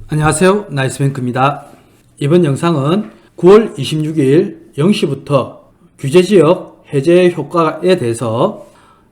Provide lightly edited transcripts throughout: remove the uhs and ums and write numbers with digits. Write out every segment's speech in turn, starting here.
안녕하세요. 나이스뱅크입니다. 이번 영상은 9월 26일 0시부터 규제지역 해제 효과에 대해서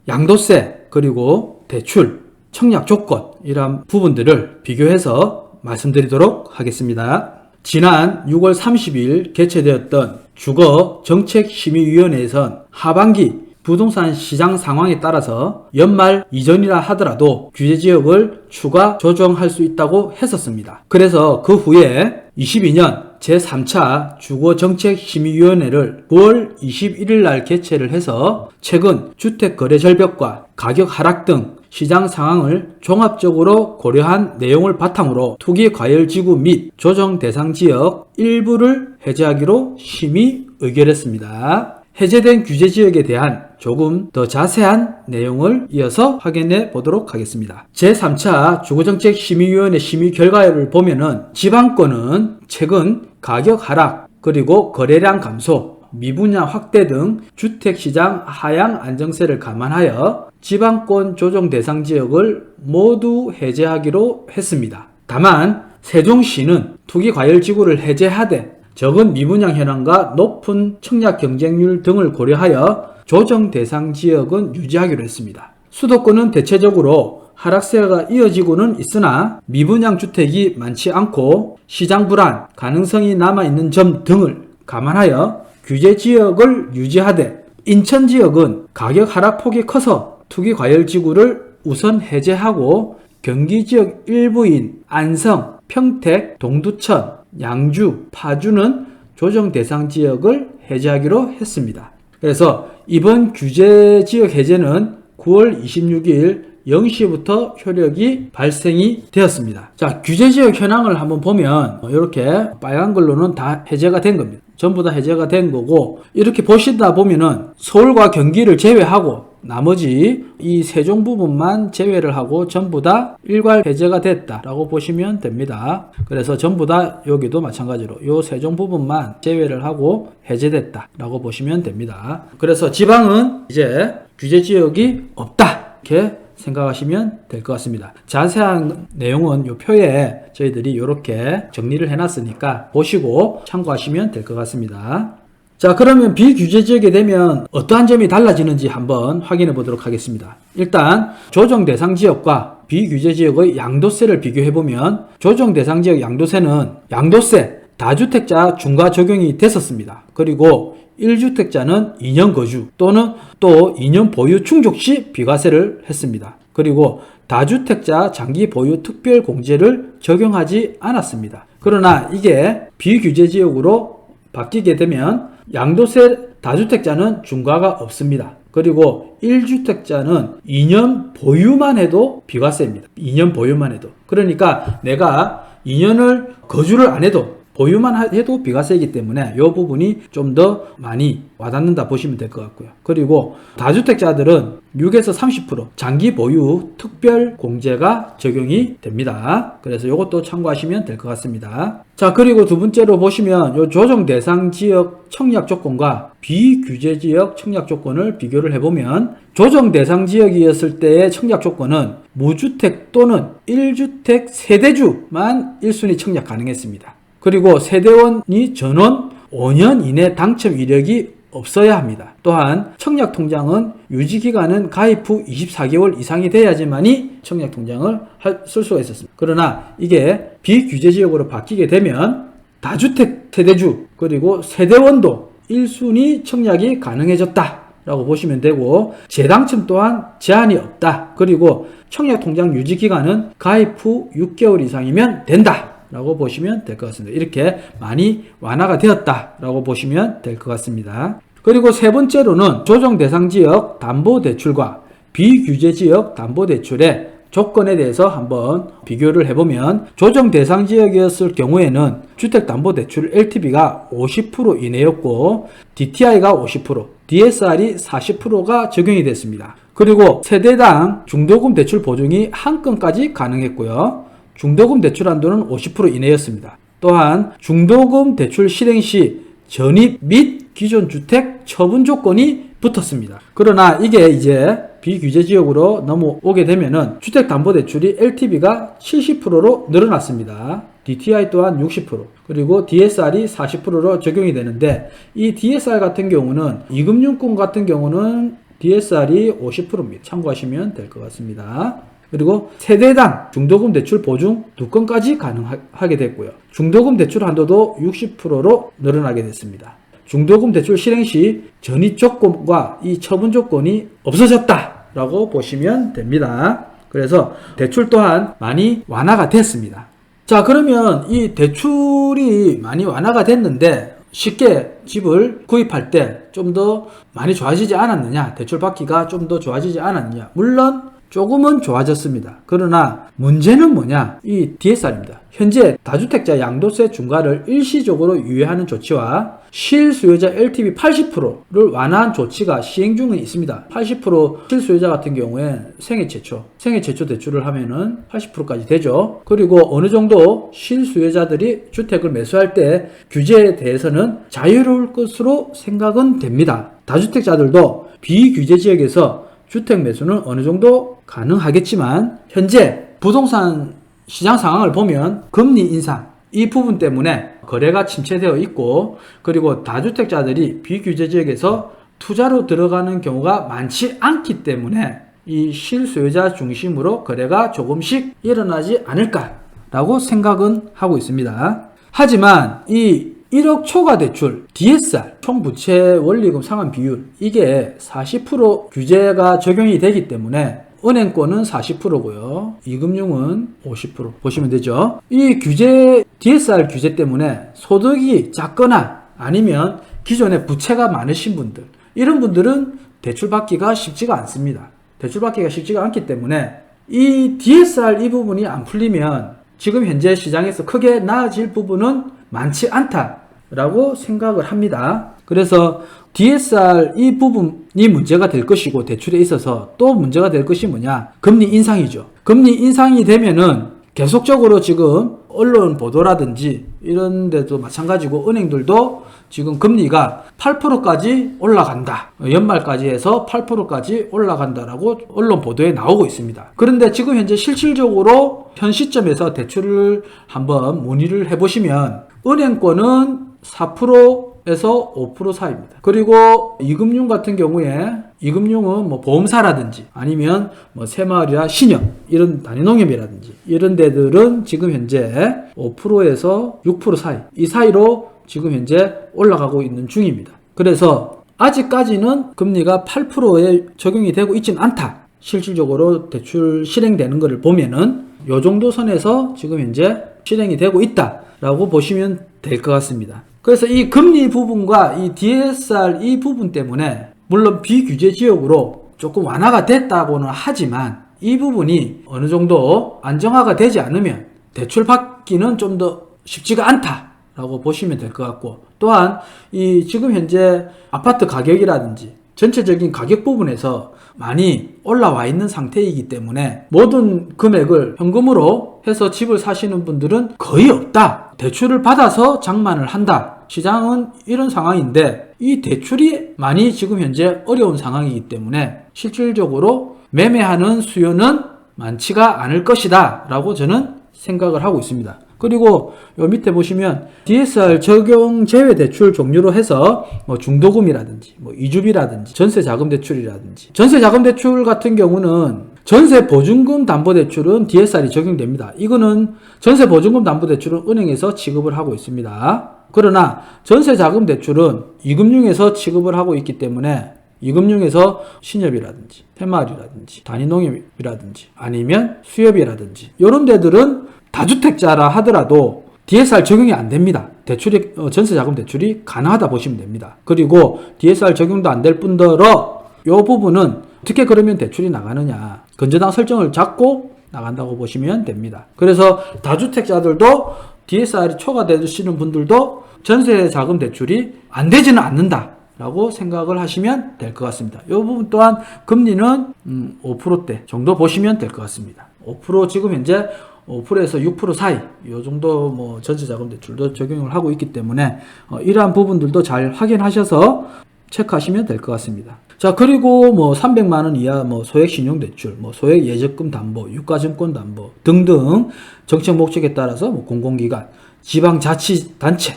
양도세 그리고 대출, 청약 조건 이런 부분들을 비교해서 말씀드리도록 하겠습니다. 지난 6월 30일 개최되었던 주거정책심의위원회에선 하반기 부동산 시장 상황에 따라서 연말 이전이라 하더라도 규제지역을 추가 조정할 수 있다고 했었습니다. 그래서 그 후에 22년 제3차 주거정책심의위원회를 9월 21일 날 개최를 해서 최근 주택거래절벽과 가격 하락 등 시장 상황을 종합적으로 고려한 내용을 바탕으로 투기과열지구 및 조정 대상 지역 일부를 해제하기로 심의 의결했습니다. 해제된 규제지역에 대한 조금 더 자세한 내용을 이어서 확인해 보도록 하겠습니다. 제3차 주거정책심의위원회 심의 결과를 보면은 지방권은 최근 가격 하락 그리고 거래량 감소, 미분양 확대 등 주택시장 하향 안정세를 감안하여 지방권 조정 대상 지역을 모두 해제하기로 했습니다. 다만 세종시는 투기과열지구를 해제하되 적은 미분양 현황과 높은 청약 경쟁률 등을 고려하여 조정 대상 지역은 유지하기로 했습니다. 수도권은 대체적으로 하락세가 이어지고는 있으나 미분양 주택이 많지 않고 시장 불안 가능성이 남아있는 점 등을 감안하여 규제 지역을 유지하되 인천 지역은 가격 하락폭이 커서 투기과열지구를 우선 해제하고 경기 지역 일부인 안성, 평택, 동두천, 양주, 파주는 조정 대상 지역을 해제하기로 했습니다. 그래서 이번 규제 지역 해제는 9월 26일 0시부터 효력이 발생이 되었습니다. 자, 규제 지역 현황을 한번 보면 이렇게 빨간 걸로는 다 해제가 된 겁니다. 전부 다 해제가 된 거고, 이렇게 보시다 보면은 서울과 경기를 제외하고 나머지 이 세종 부분만 제외를 하고 전부 다 일괄 해제가 됐다라고 보시면 됩니다. 그래서 전부 다 여기도 마찬가지로 이 세종 부분만 제외를 하고 해제됐다라고 보시면 됩니다. 그래서 지방은 이제 규제 지역이 없다 이렇게 생각하시면 될 것 같습니다. 자세한 내용은 이 표에 저희들이 이렇게 정리를 해놨으니까 보시고 참고하시면 될 것 같습니다. 자, 그러면 비규제 지역에 되면 어떠한 점이 달라지는지 한번 확인해 보도록 하겠습니다. 일단 조정 대상 지역과 비규제 지역의 양도세를 비교해 보면 조정 대상 지역 양도세는 양도세 다주택자 중과 적용이 됐었습니다. 그리고 1주택자는 2년 거주 또는 또 2년 보유 충족 시 비과세를 했습니다. 그리고 다주택자 장기 보유 특별 공제를 적용하지 않았습니다. 그러나 이게 비규제 지역으로 바뀌게 되면 양도세 다주택자는 중과가 없습니다. 그리고 1주택자는 2년 보유만 해도 비과세입니다. 2년 보유만 해도. 그러니까 내가 2년을 거주를 안 해도 보유만 해도 비과세이기 때문에 이 부분이 좀 더 많이 와닿는다 보시면 될 것 같고요. 그리고 다주택자들은 6에서 30% 장기 보유 특별 공제가 적용이 됩니다. 그래서 이것도 참고하시면 될 것 같습니다. 자, 그리고 두 번째로 보시면 이 조정 대상 지역 청약 조건과 비규제 지역 청약 조건을 비교를 해보면 조정 대상 지역이었을 때의 청약 조건은 무주택 또는 1주택 세대주만 1순위 청약 가능했습니다. 그리고 세대원이 전원 5년 이내 당첨 이력이 없어야 합니다. 또한 청약통장은 유지기간은 가입 후 24개월 이상이 돼야지만이 청약통장을 쓸 수가 있었습니다. 그러나 이게 비규제지역으로 바뀌게 되면 다주택 세대주 그리고 세대원도 1순위 청약이 가능해졌다 라고 보시면 되고, 재당첨 또한 제한이 없다. 그리고 청약통장 유지기간은 가입 후 6개월 이상이면 된다 라고 보시면 될 것 같습니다. 이렇게 많이 완화가 되었다라고 보시면 될 것 같습니다. 그리고 세 번째로는 조정 대상 지역 담보대출과 비규제 지역 담보대출의 조건에 대해서 한번 비교를 해보면 조정 대상 지역이었을 경우에는 주택담보대출 LTV가 50% 이내였고 DTI가 50%, DSR이 40%가 적용이 됐습니다. 그리고 세대당 중도금 대출 보증이 한 건까지 가능했고요. 중도금 대출 한도는 50% 이내였습니다. 또한 중도금 대출 실행 시 전입 및 기존 주택 처분 조건이 붙었습니다. 그러나 이게 이제 비규제지역으로 넘어오게 되면은 주택담보대출이 LTV가 70%로 늘어났습니다. DTI 또한 60%, 그리고 DSR이 40%로 적용이 되는데, 이 DSR 같은 경우는 이금융권 같은 경우는 DSR이 50%입니다. 참고하시면 될 것 같습니다. 그리고 세대당 중도금 대출 보증 2건까지 가능하게 됐고요. 중도금 대출 한도도 60%로 늘어나게 됐습니다. 중도금 대출 실행 시 전입 조건과 이 처분 조건이 없어졌다라고 보시면 됩니다. 그래서 대출 또한 많이 완화가 됐습니다. 자, 그러면 이 대출이 많이 완화가 됐는데 쉽게 집을 구입할 때 좀 더 많이 좋아지지 않았느냐, 대출 받기가 좀 더 좋아지지 않았느냐, 물론 조금은 좋아졌습니다. 그러나 문제는 뭐냐, 이 DSR입니다. 현재 다주택자 양도세 중과를 일시적으로 유예하는 조치와 실수요자 LTV 80%를 완화한 조치가 시행 중에 있습니다. 80% 실수요자 같은 경우에 생애 최초 대출을 하면은 80%까지 되죠. 그리고 어느 정도 실수요자들이 주택을 매수할 때 규제에 대해서는 자유로울 것으로 생각은 됩니다. 다주택자들도 비규제 지역에서 주택 매수는 어느 정도 가능하겠지만, 현재 부동산 시장 상황을 보면 금리 인상 이 부분 때문에 거래가 침체되어 있고, 그리고 다주택자들이 비규제 지역에서 투자로 들어가는 경우가 많지 않기 때문에 이 실수요자 중심으로 거래가 조금씩 일어나지 않을까라고 생각은 하고 있습니다. 하지만 이 1억 초과 대출, DSR, 총부채 원리금 상환 비율, 이게 40% 규제가 적용이 되기 때문에 은행권은 40%고요. 이금융은 50% 보시면 되죠. 이 규제, DSR 규제 때문에 소득이 작거나 아니면 기존에 부채가 많으신 분들, 이런 분들은 대출 받기가 쉽지가 않습니다. 대출 받기가 쉽지가 않기 때문에 이 DSR 이 부분이 안 풀리면 지금 현재 시장에서 크게 나아질 부분은 많지 않다라고 생각을 합니다. 그래서 DSR 이 부분이 문제가 될 것이고, 대출에 있어서 또 문제가 될 것이 뭐냐? 금리 인상이죠. 금리 인상이 되면은 계속적으로 지금 언론 보도라든지 이런 데도 마찬가지고, 은행들도 지금 금리가 8%까지 올라간다, 연말까지 해서 8%까지 올라간다라고 언론 보도에 나오고 있습니다. 그런데 지금 현재 실질적으로 현 시점에서 대출을 한번 문의를 해보시면 은행권은 4%에서 5% 사이입니다. 그리고 이금융 같은 경우에, 이금융은 뭐 보험사라든지 아니면 뭐 새마을이나 신협, 이런 단위농협이라든지 이런 데들은 지금 현재 5%에서 6% 사이, 이 사이로 지금 현재 올라가고 있는 중입니다. 그래서 아직까지는 금리가 8%에 적용이 되고 있지는 않다. 실질적으로 대출 실행되는 것을 보면은 요 정도 선에서 지금 현재 실행이 되고 있다라고 보시면 될 것 같습니다. 그래서 이 금리 부분과 이 DSR 이 부분 때문에 물론 비규제 지역으로 조금 완화가 됐다고는 하지만, 이 부분이 어느 정도 안정화가 되지 않으면 대출 받기는 좀 더 쉽지가 않다라고 보시면 될 것 같고, 또한 이 지금 현재 아파트 가격이라든지 전체적인 가격 부분에서 많이 올라와 있는 상태이기 때문에 모든 금액을 현금으로 해서 집을 사시는 분들은 거의 없다. 대출을 받아서 장만을 한다. 시장은 이런 상황인데 이 대출이 많이 지금 현재 어려운 상황이기 때문에 실질적으로 매매하는 수요는 많지가 않을 것이다 라고 저는 생각을 하고 있습니다. 그리고 요 밑에 보시면 DSR 적용 제외 대출 종류로 해서 뭐 중도금이라든지 뭐 이주비라든지 전세자금 대출이라든지, 전세자금 대출 같은 경우는 전세보증금 담보대출은 DSR이 적용됩니다. 이거는 전세보증금 담보대출은 은행에서 취급을 하고 있습니다. 그러나 전세자금 대출은 이금융에서 취급을 하고 있기 때문에 이금융에서 신협이라든지 새마을이라든지 단위농협이라든지 아니면 수협이라든지 이런 데들은 다주택자라 하더라도 DSR 적용이 안 됩니다. 대출이, 전세자금 대출이 가능하다 보시면 됩니다. 그리고 DSR 적용도 안 될 뿐더러 이 부분은 어떻게 그러면 대출이 나가느냐, 건전한 설정을 잡고 나간다고 보시면 됩니다. 그래서 다주택자들도 DSR이 초과되시는 분들도 전세자금 대출이 안 되지는 않는다 라고 생각을 하시면 될 것 같습니다. 이 부분 또한 금리는 5%대 정도 보시면 될 것 같습니다. 5% 지금 현재 5%에서 6% 사이 이 정도 뭐 전세자금 대출도 적용을 하고 있기 때문에 이러한 부분들도 잘 확인하셔서 체크하시면 될 것 같습니다. 자, 그리고 뭐 300만 원 이하 뭐 소액 신용대출, 뭐 소액 예적금 담보, 유가증권 담보 등등 정책 목적에 따라서 뭐 공공기관, 지방자치단체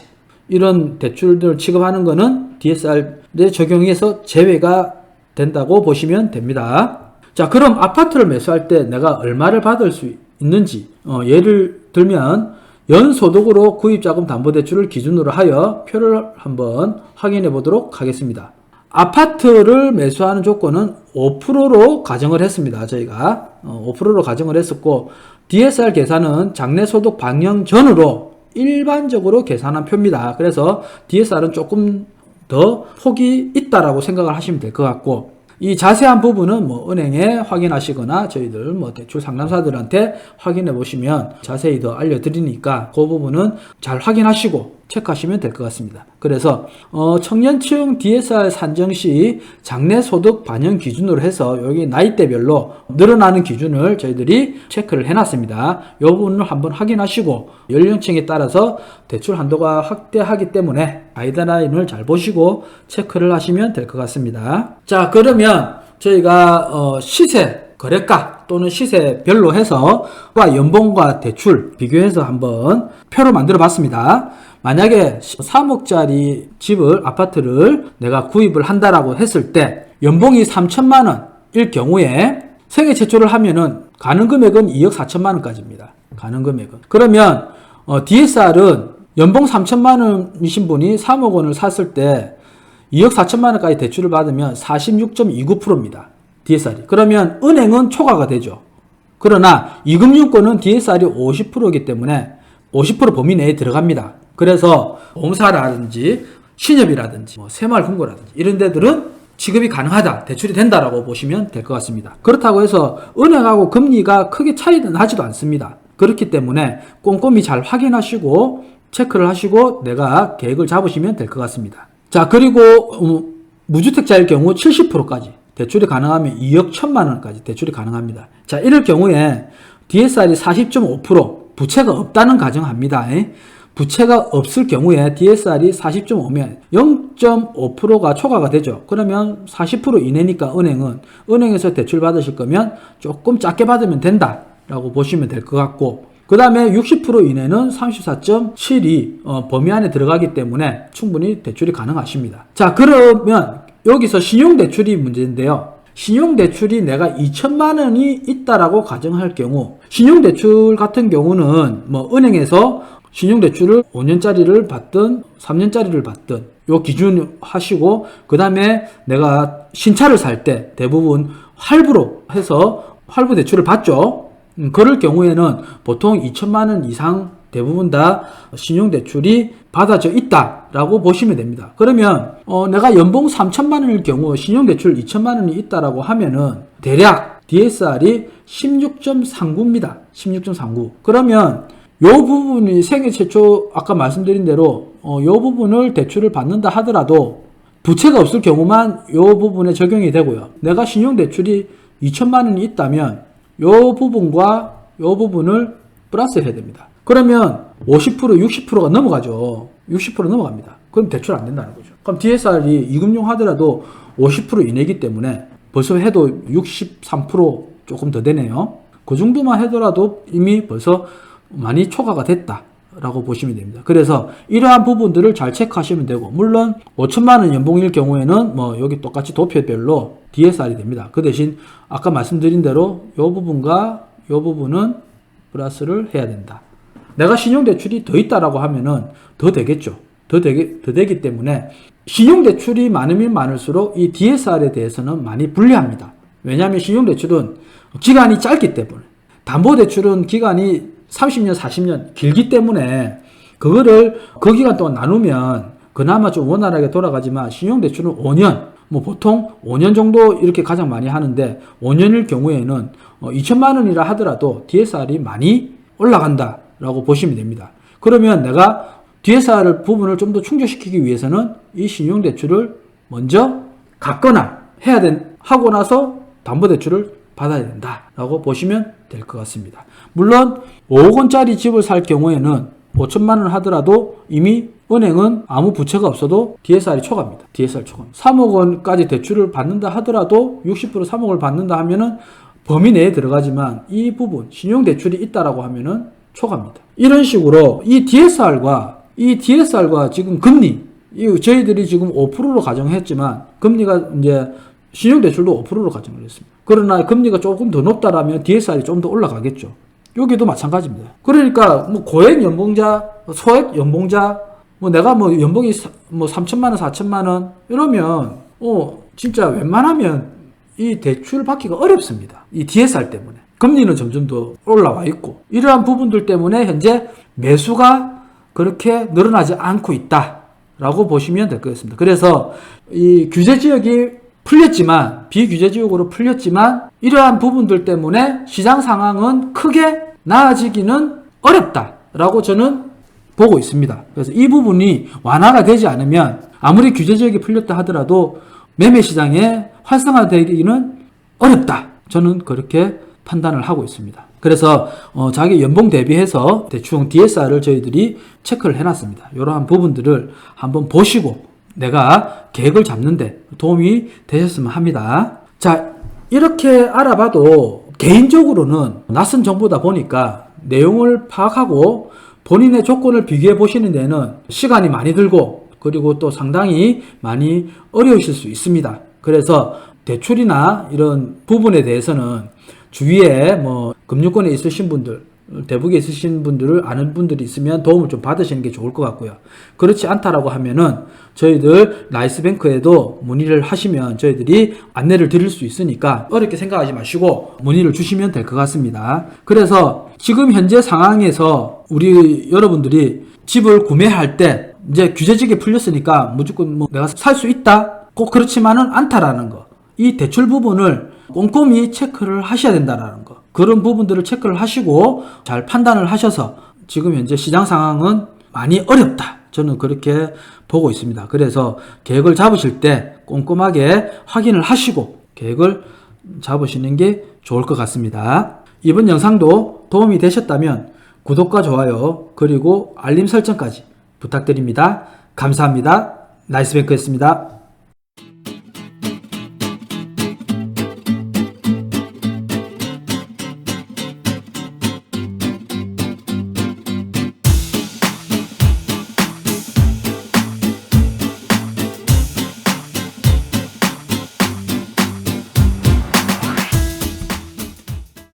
이런 대출들을 취급하는 거는 DSR에 적용해서 제외가 된다고 보시면 됩니다. 자, 그럼 아파트를 매수할 때 내가 얼마를 받을 수 있는지 예를 들면 연소득으로 구입자금 담보대출을 기준으로 하여 표를 한번 확인해 보도록 하겠습니다. 아파트를 매수하는 조건은 5%로 가정을 했습니다. 저희가 5%로 가정을 했었고 DSR 계산은 장래소득 반영 전으로 일반적으로 계산한 표입니다. 그래서 DSR은 조금 더 폭이 있다라고 생각을 하시면 될 것 같고 이 자세한 부분은 뭐 은행에 확인하시거나 저희들 뭐 대출 상담사들한테 확인해 보시면 자세히 더 알려드리니까 그 부분은 잘 확인하시고 체크하시면 될 것 같습니다. 그래서 청년층 DSR 산정 시 장래소득 반영 기준으로 해서 여기 나이대별로 늘어나는 기준을 저희들이 체크를 해놨습니다. 이 부분을 한번 확인하시고 연령층에 따라서 대출 한도가 확대하기 때문에 가이드라인을 잘 보시고 체크를 하시면 될 것 같습니다. 자, 그러면 저희가 시세 거래가 또는 시세별로 해서 연봉과 대출 비교해서 한번 표를 만들어 봤습니다. 만약에 3억짜리 집을 아파트를 내가 구입을 한다라고 했을 때 연봉이 3천만 원일 경우에 생애 최초를 하면은 가능 금액은 2억 4천만 원까지입니다. 가능 금액은. 그러면 DSR은 연봉 3천만 원이신 분이 3억 원을 샀을 때 2억 4천만 원까지 대출을 받으면 46.29%입니다. DSR이. 그러면 은행은 초과가 되죠. 그러나 이금융권은 DSR이 50%이기 때문에 50% 범위 내에 들어갑니다. 그래서 보험사라든지 신협이라든지 뭐 새마을금고라든지 이런 데들은 지급이 가능하다, 대출이 된다라고 보시면 될 것 같습니다. 그렇다고 해서 은행하고 금리가 크게 차이는 나지도 않습니다. 그렇기 때문에 꼼꼼히 잘 확인하시고 체크를 하시고 내가 계획을 잡으시면 될 것 같습니다. 자, 그리고 무주택자일 경우 70%까지 대출이 가능하면 2억 1천만 원까지 대출이 가능합니다. 자, 이럴 경우에 DSR이 40.5% 부채가 없다는 가정합니다. 부채가 없을 경우에 DSR이 40.5면 0.5%가 초과가 되죠. 그러면 40% 이내니까 은행에서 대출 받으실 거면 조금 작게 받으면 된다라고 보시면 될 것 같고 그 다음에 60% 이내는 34.72 범위 안에 들어가기 때문에 충분히 대출이 가능하십니다. 자, 그러면 여기서 신용대출이 문제인데요. 신용대출이 내가 2천만 원이 있다라고 가정할 경우 신용대출 같은 경우는 뭐 은행에서 신용대출을 5년짜리를 받든 3년짜리를 받든 요 기준 하시고 그 다음에 내가 신차를 살 때 대부분 할부로 해서 할부 대출을 받죠. 그럴 경우에는 보통 2천만 원 이상 대부분 다 신용대출이 받아져 있다라고 보시면 됩니다. 그러면 내가 연봉 3천만 원일 경우 신용대출 2천만 원이 있다라고 하면은 대략 DSR이 16.39입니다. 16.39. 그러면 요 부분이 생애 최초 아까 말씀드린 대로 요 부분을 대출을 받는다 하더라도 부채가 없을 경우만 요 부분에 적용이 되고요. 내가 신용대출이 2천만 원이 있다면 요 부분과 요 부분을 플러스 해야 됩니다. 그러면 50%, 60%가 넘어가죠. 60% 넘어갑니다. 그럼 대출 안 된다는 거죠. 그럼 DSR이 이금융 하더라도 50% 이내이기 때문에 벌써 해도 63% 조금 더 되네요. 그 정도만 하더라도 이미 벌써 많이 초과가 됐다라고 보시면 됩니다. 그래서 이러한 부분들을 잘 체크하시면 되고 물론 5천만 원 연봉일 경우에는 뭐 여기 똑같이 도표별로 DSR이 됩니다. 그 대신 아까 말씀드린 대로 이 부분과 이 부분은 플러스를 해야 된다. 내가 신용대출이 더 있다라고 하면은 더 되겠죠. 더 되기 때문에 신용대출이 많으면 많을수록 이 DSR에 대해서는 많이 불리합니다. 왜냐하면 신용대출은 기간이 짧기 때문에 담보대출은 기간이 30년, 40년 길기 때문에 그거를 그 기간 동안 나누면 그나마 좀 원활하게 돌아가지만 신용대출은 5년, 뭐 보통 5년 정도 이렇게 가장 많이 하는데 5년일 경우에는 2천만 원이라 하더라도 DSR이 많이 올라간다라고 보시면 됩니다. 그러면 내가 DSR 부분을 좀 더 충족시키기 위해서는 이 신용대출을 먼저 갚거나 하고 나서 담보대출을 받아야 된다라고 보시면 될 것 같습니다. 물론 5억 원짜리 집을 살 경우에는 5천만 원 하더라도 이미 은행은 아무 부채가 없어도 DSR이 초과입니다. DSR 초과. 3억 원까지 대출을 받는다 하더라도 60% 3억 을 받는다 하면은 범위 내에 들어가지만 이 부분 신용대출이 있다라고 하면은 초과입니다. 이런 식으로 이 DSR과 지금 금리, 저희들이 지금 5%로 가정했지만 금리가 이제 신용대출도 5%로 가정을 했습니다. 그러나 금리가 조금 더 높다라면 DSR이 좀 더 올라가겠죠. 여기도 마찬가지입니다. 그러니까 뭐 고액 연봉자, 소액 연봉자, 뭐 내가 뭐 연봉이 뭐 3천만 원, 4천만 원 이러면 진짜 웬만하면 이 대출 받기가 어렵습니다. 이 DSR 때문에. 금리는 점점 더 올라와 있고 이러한 부분들 때문에 현재 매수가 그렇게 늘어나지 않고 있다라고 보시면 될 것 같습니다. 그래서 이 규제 지역이 풀렸지만 비규제 지역으로 풀렸지만 이러한 부분들 때문에 시장 상황은 크게 나아지기는 어렵다라고 저는 보고 있습니다. 그래서 이 부분이 완화가 되지 않으면 아무리 규제 지역이 풀렸다 하더라도 매매 시장에 활성화되기는 어렵다. 저는 그렇게 판단을 하고 있습니다. 그래서 자기 연봉 대비해서 대충 DSR을 저희들이 체크를 해놨습니다. 이러한 부분들을 한번 보시고 내가 계획을 잡는데 도움이 되셨으면 합니다. 자, 이렇게 알아봐도 개인적으로는 낯선 정보다 보니까 내용을 파악하고 본인의 조건을 비교해 보시는 데는 시간이 많이 들고 그리고 또 상당히 많이 어려우실 수 있습니다. 그래서 대출이나 이런 부분에 대해서는 주위에 뭐 금융권에 있으신 분들, 대북에 있으신 분들을 아는 분들이 있으면 도움을 좀 받으시는 게 좋을 것 같고요. 그렇지 않다라고 하면은 저희들 라이스뱅크에도 문의를 하시면 저희들이 안내를 드릴 수 있으니까 어렵게 생각하지 마시고 문의를 주시면 될 것 같습니다. 그래서 지금 현재 상황에서 우리 여러분들이 집을 구매할 때 이제 규제지역이 풀렸으니까 무조건 뭐 내가 살 수 있다? 꼭 그렇지만은 않다라는 거. 이 대출 부분을 꼼꼼히 체크를 하셔야 된다라는 거. 그런 부분들을 체크를 하시고 잘 판단을 하셔서 지금 현재 시장 상황은 많이 어렵다. 저는 그렇게 보고 있습니다. 그래서 계획을 잡으실 때 꼼꼼하게 확인을 하시고 계획을 잡으시는 게 좋을 것 같습니다. 이번 영상도 도움이 되셨다면 구독과 좋아요 그리고 알림 설정까지 부탁드립니다. 감사합니다. 나이스뱅크였습니다.